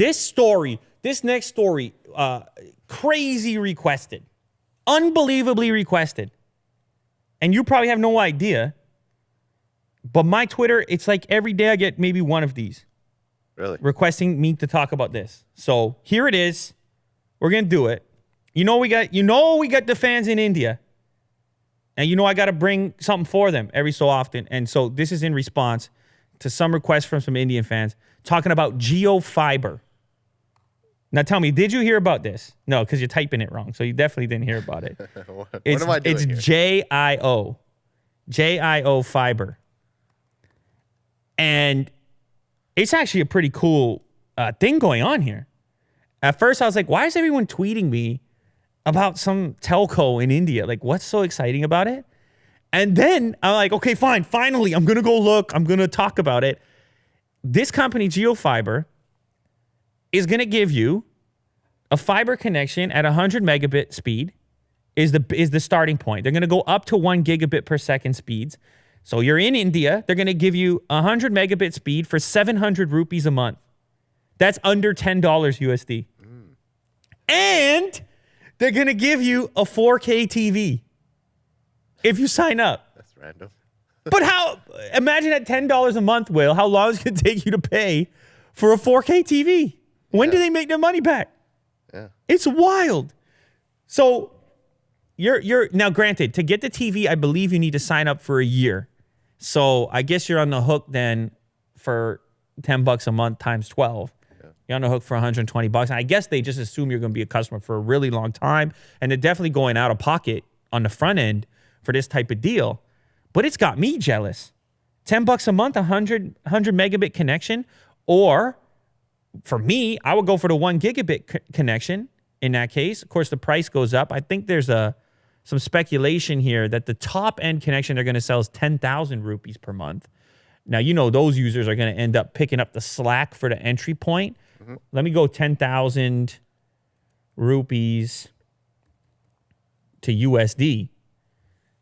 this next story, crazy requested. Unbelievably requested. And you probably have no idea. But my Twitter, it's like every day I get maybe one of these. Really? Requesting me to talk about this. So here it is. We're going to do it. We got the fans in India. And I got to bring something for them every so often. And so this is in response to some requests from some Indian fans talking about GeoFiber. Now tell me, did you hear about this? No, because you're typing it wrong. So you definitely didn't hear about it. What am I doing It's here? JIO fiber. And it's actually a pretty cool thing going on here. At first I was like, why is everyone tweeting me about some telco in India? Like, what's so exciting about it? And then I'm like, okay, fine. Finally, I'm going to go look. I'm going to talk about it. This company, GeoFiber, is going to give you a fiber connection at 100 megabit speed is the starting point. They're going to go up to 1 gigabit per second speeds. So you're in India. They're going to give you 100 megabit speed for 700 rupees a month. That's under $10 USD. And they're going to give you a 4K TV if you sign up. That's random. But imagine at $10 a month, Will, how long it's going to take you to pay for a 4K TV? When do they make their money back? Yeah. It's wild. So you're now, granted, to get the TV, I believe you need to sign up for a year. So I guess you're on the hook then for $10 a month times 12. Yeah. You're on the hook for $120. And I guess they just assume you're going to be a customer for a really long time. And they're definitely going out of pocket on the front end for this type of deal. But it's got me jealous. $10 a month, 100 megabit connection. Or for me, I would go for the 1 gigabit connection in that case. Of course, the price goes up. I think there's some speculation here that the top end connection they're going to sell is 10,000 rupees per month. Now, those users are going to end up picking up the slack for the entry point. Mm-hmm. Let me go 10,000 rupees to USD.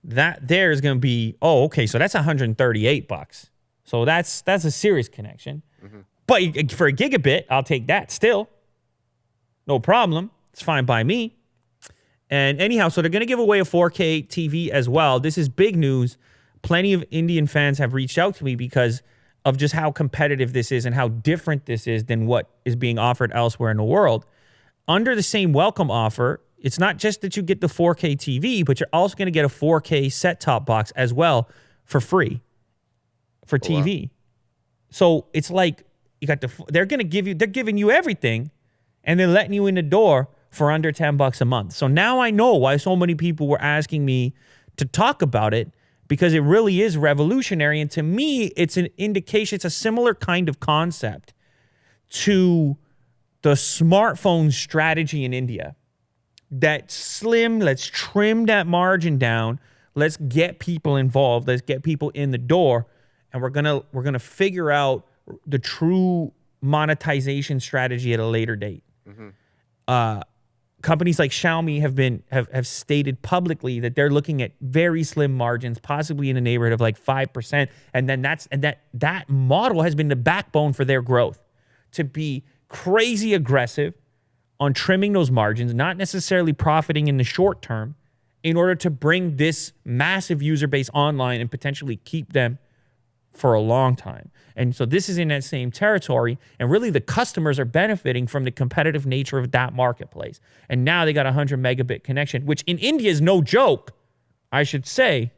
That there is going to be, okay, so that's $138. So that's a serious connection. Mm-hmm. But for a gigabit, I'll take that still. No problem. It's fine by me. And anyhow, so they're going to give away a 4K TV as well. This is big news. Plenty of Indian fans have reached out to me because of just how competitive this is and how different this is than what is being offered elsewhere in the world. Under the same welcome offer, it's not just that you get the 4K TV, but you're also going to get a 4K set-top box as well for free for TV. Wow. So it's like they're giving you everything, and they're letting you in the door for under $10 a month. So now I know why so many people were asking me to talk about it, because it really is revolutionary. And to me, it's an indication, it's a similar kind of concept to the smartphone strategy in India. That slim, let's trim that margin down. Let's get people involved. Let's get people in the door. And we're gonna figure out the true monetization strategy at a later date. Mm-hmm. Companies like Xiaomi have stated publicly that they're looking at very slim margins, possibly in the neighborhood of like 5%. And then that model has been the backbone for their growth, to be crazy aggressive on trimming those margins, not necessarily profiting in the short term, in order to bring this massive user base online and potentially keep them for a long time. And so this is in that same territory, and really the customers are benefiting from the competitive nature of that marketplace. And now they got a 100 megabit connection, which in India is no joke, I should say.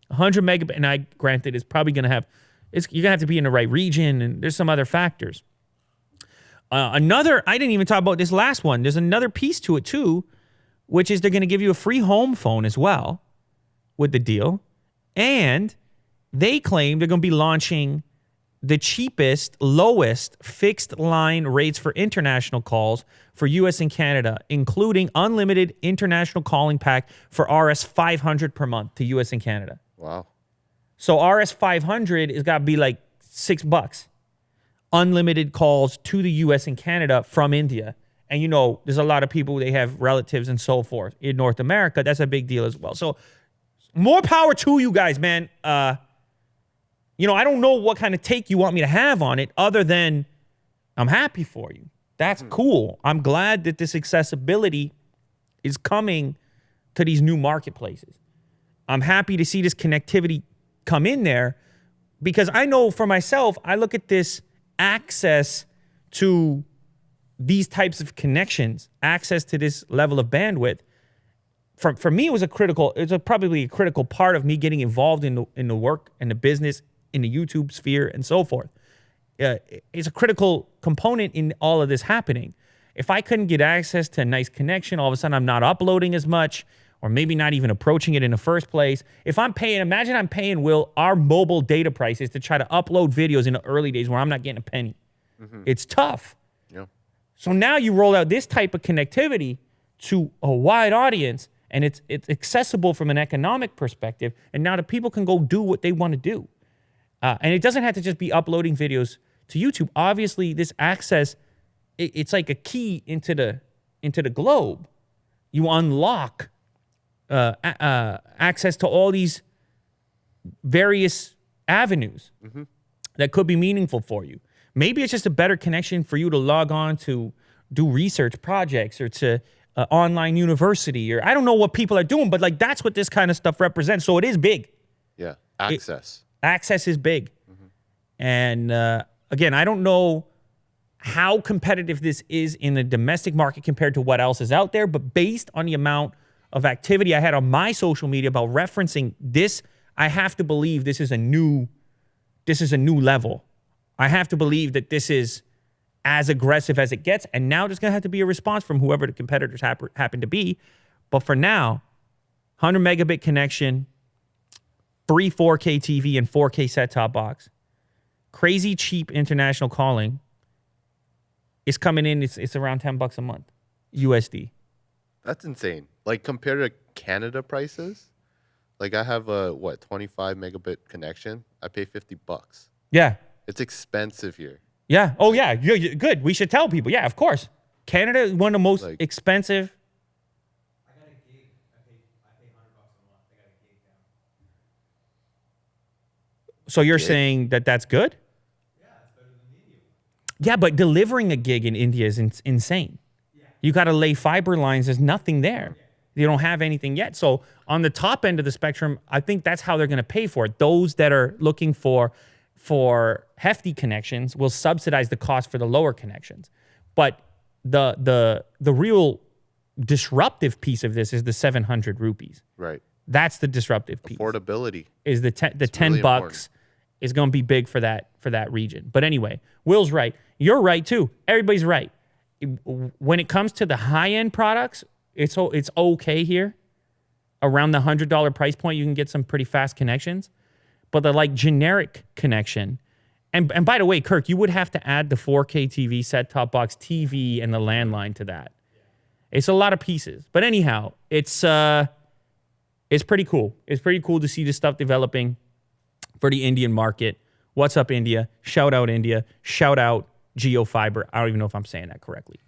100 megabit, and I granted it's probably going to have, you're going to have to be in the right region, and there's some other factors. I didn't even talk about this last one. There's another piece to it too, which is they're going to give you a free home phone as well with the deal. And they claim they're going to be launching the cheapest, lowest fixed line rates for international calls for US and Canada, including unlimited international calling pack for RS 500 per month to US and Canada. Wow. So RS 500 has got to be like $6. Unlimited calls to the US and Canada from India. And there's a lot of people, they have relatives and so forth in North America. That's a big deal as well. So more power to you guys, man. I don't know what kind of take you want me to have on it, other than I'm happy for you. That's cool. I'm glad that this accessibility is coming to these new marketplaces. I'm happy to see this connectivity come in there because I know for myself, I look at this access to these types of connections, access to this level of bandwidth. For me, it was probably a critical part of me getting involved in the work and the business in the YouTube sphere and so forth. It's a critical component in all of this happening. If I couldn't get access to a nice connection, all of a sudden I'm not uploading as much, or maybe not even approaching it in the first place. If I'm paying, imagine I'm paying Will our mobile data prices to try to upload videos in the early days where I'm not getting a penny. It's tough. Yeah. So now you roll out this type of connectivity to a wide audience, and it's accessible from an economic perspective, and now the people can go do what they want to do. And it doesn't have to just be uploading videos to YouTube. Obviously, this access, it's like a key into the globe. You unlock access to all these various avenues that could be meaningful for you. Maybe it's just a better connection for you to log on to do research projects or to online university, or I don't know what people are doing, but like that's what this kind of stuff represents. So it is big. Yeah. Access. Access is big. And again, I don't know how competitive this is in the domestic market compared to what else is out there, but based on the amount of activity I had on my social media about referencing this, I have to believe this is a new level. I have to believe that this is as aggressive as it gets, and now there's going to have to be a response from whoever the competitors happen to be. But for now, 100 megabit connection, free 4K TV and 4K set-top box, crazy cheap international calling is coming in. It's around $10 a month, USD. That's insane. Like compared to Canada prices, like I have a 25 megabit connection. I pay $50. Yeah. It's expensive here. Yeah. Oh, yeah. You're good. We should tell people. Yeah, of course. Canada is one of the most expensive. I got a gig. I pay $100 a month. I got a gig down. So you're saying that that's good? Yeah, it's better than the India one. Yeah, but delivering a gig in India is insane. Yeah. You got to lay fiber lines. There's nothing there. You don't have anything yet. So on the top end of the spectrum, I think that's how they're going to pay for it. Those that are looking for hefty connections will subsidize the cost for the lower connections. But the real disruptive piece of this is the 700 rupees. Right. That's the disruptive piece. Affordability. Is the 10 really bucks important. Is going to be big for that region. But anyway, Will's right. You're right too. Everybody's right. When it comes to the high-end products, it's okay here. Around the $100 price point, you can get some pretty fast connections. But the like generic connection, and by the way, Kirk, you would have to add the 4K TV, set-top box TV, and the landline to that. It's a lot of pieces. But anyhow, it's pretty cool. It's pretty cool to see this stuff developing for the Indian market. What's up, India? Shout out India. Shout out GeoFiber. I don't even know if I'm saying that correctly.